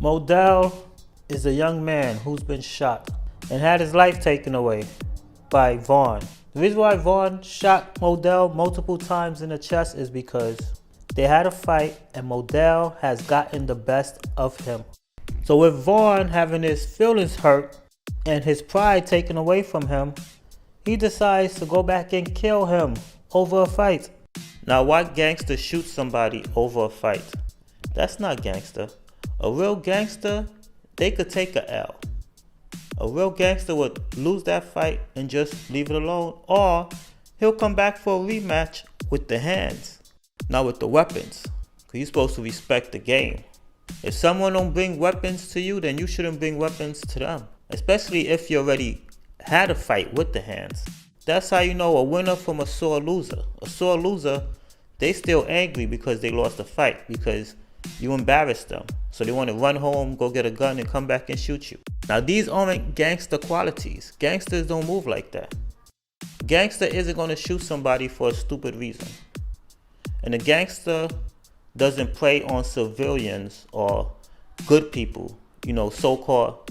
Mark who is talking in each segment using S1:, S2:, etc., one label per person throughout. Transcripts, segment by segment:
S1: Modell is a young man who's been shot and had his life taken away by Vaughn. The reason why Vaughn shot Modell multiple times in the chest is because they had a fight and Modell has gotten the best of him. So with Vaughn having his feelings hurt and his pride taken away from him, he decides to go back and kill him over a fight. Now, why gangster shoot somebody over a fight? That's not gangster. A real gangster, they could take a L. A real gangster would lose that fight and just leave it alone, or he'll come back for a rematch with the hands, not with the weapons. Cause you're supposed to respect the game. If someone don't bring weapons to you, then you shouldn't bring weapons to them. Especially if you already had a fight with the hands. That's how you know a winner from a sore loser. A sore loser, they still angry because they lost the fight, because you embarrassed them. So they want to run home, go get a gun, and come back and shoot you. Now these aren't gangster qualities. Gangsters don't move like that. Gangster isn't going to shoot somebody for a stupid reason. And a gangster doesn't prey on civilians or good people, so-called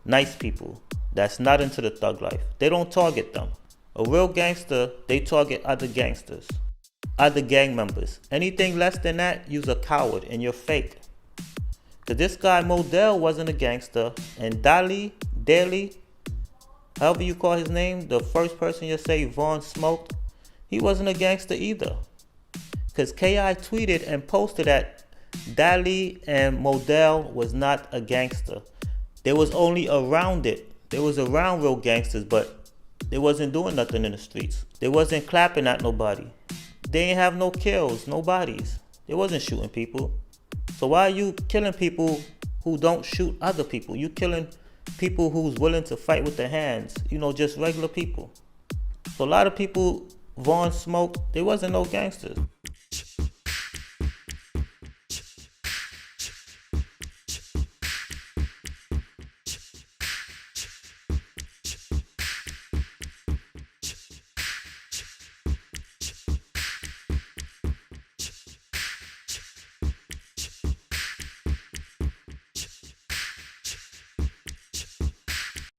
S1: nice people that's not into the thug life. They don't target them. A real gangster, they target other gangsters, other gang members. Anything less than that, you're a coward and you're fake. Cause this guy Modell wasn't a gangster, and Daly, however you call his name, the first person you say Vaughn smoked, he wasn't a gangster either. Cause KI tweeted and posted that Daly and Modell was not a gangster. They was only around it. They was around real gangsters, but they wasn't doing nothing in the streets. They wasn't clapping at nobody. They ain't have no kills, no bodies. They wasn't shooting people. So why are you killing people who don't shoot other people? You killing people who's willing to fight with their hands, just regular people. So a lot of people Vaughn smoked, they wasn't no gangsters.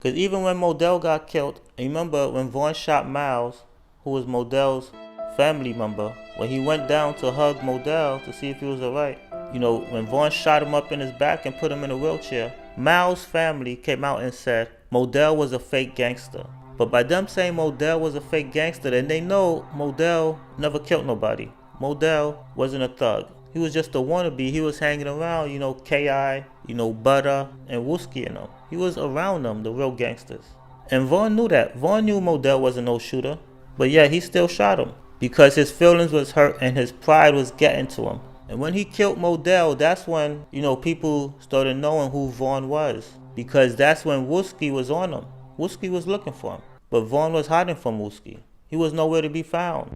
S1: Because even when Modell got killed, remember when Vaughn shot Miles, who was Modell's family member, when he went down to hug Modell to see if he was alright, when Vaughn shot him up in his back and put him in a wheelchair, Miles' family came out and said Modell was a fake gangster. But by them saying Modell was a fake gangster, then they know Modell never killed nobody. Modell wasn't a thug. He was just a wannabe. He was hanging around, KI, Butter, and Wooski and them. He was around them, the real gangsters. And Vaughn knew that. Vaughn knew Modell wasn't no shooter. But yeah, he still shot him. Because his feelings was hurt and his pride was getting to him. And when he killed Modell, that's when, people started knowing who Vaughn was. Because that's when Wooski was on him. Wooski was looking for him. But Vaughn was hiding from Wooski. He was nowhere to be found.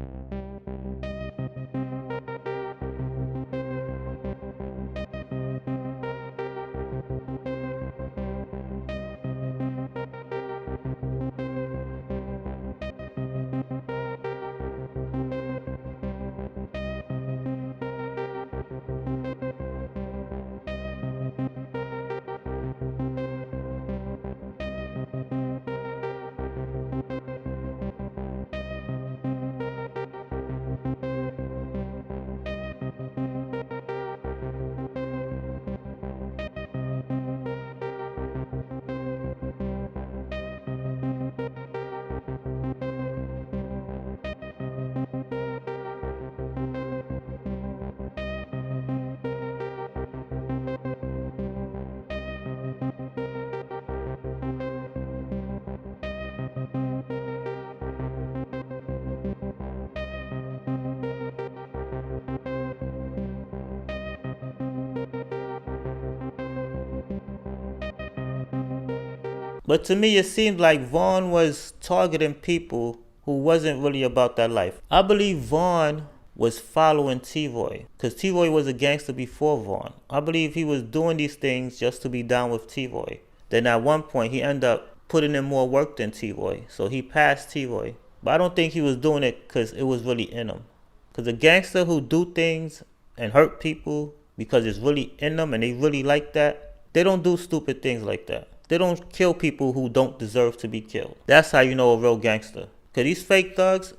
S1: But to me, it seemed like Vaughn was targeting people who wasn't really about that life. I believe Vaughn was following T-Roy, because T-Roy was a gangster before Vaughn. I believe he was doing these things just to be down with T-Roy. Then at one point, he ended up putting in more work than T-Roy, so he passed T-Roy. But I don't think he was doing it because it was really in him. Because a gangster who do things and hurt people because it's really in them and they really like that, They don't do stupid things like that. They don't kill people who don't deserve to be killed. That's how you know a real gangster. Because these fake thugs,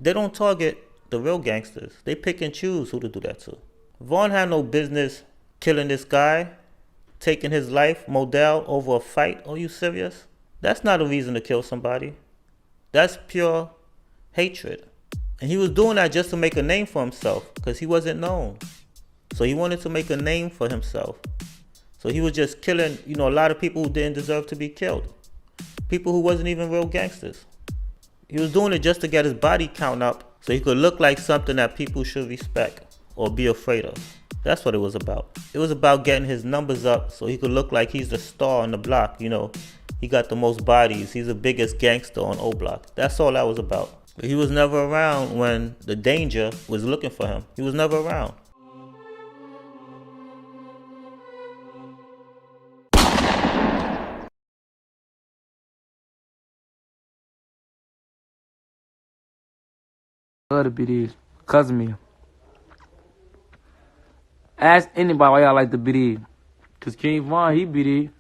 S1: they don't target the real gangsters. They pick and choose who to do that to. Vaughn had no business killing this guy, taking his life, Modell, over a fight. Are you serious? That's not a reason to kill somebody. That's pure hatred. And he was doing that just to make a name for himself because he wasn't known. So he wanted to make a name for himself. So he was just killing, a lot of people who didn't deserve to be killed. People who wasn't even real gangsters. He was doing it just to get his body count up so he could look like something that people should respect or be afraid of. That's what it was about. It was about getting his numbers up so he could look like he's the star on the block, He got the most bodies. He's the biggest gangster on O Block. That's all that was about. But he was never around when the danger was looking for him. He was never around.
S2: Love the BDs. Cousin me. Ask anybody why y'all like the BD. Cause King Vaughn, he BD.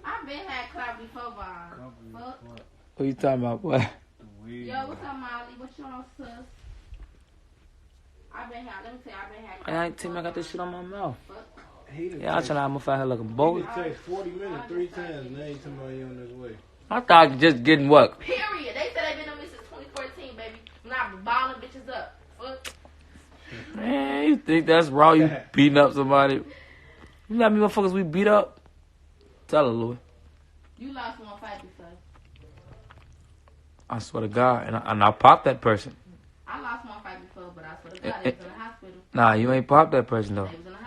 S3: I been had clout before Vaughn. Fuck.
S2: What you talking about, boy?
S3: Yo, what's up, Molly? What you on, sis? I been had. Let me tell you, I been had.
S2: I ain't tell me I got this shit on my mouth.
S3: Fuck.
S2: Yeah, I'm trying to have my fat head like a boat.
S4: It takes 40 minutes 3 times, and they ain't talking about you on this way.
S2: I thought just getting what?
S3: Period. They said they been on me since 2014, baby. I'm not balling bitches up. Fuck.
S2: Man, you think that's raw? You beating up somebody? You know how many motherfuckers we beat up? Tell her, Louis.
S3: You lost one fight before.
S2: I swear to God, and I popped that person.
S3: I lost one fight before, but I swear to God, they was in the hospital.
S2: Nah, you ain't popped that person though.
S3: They was in the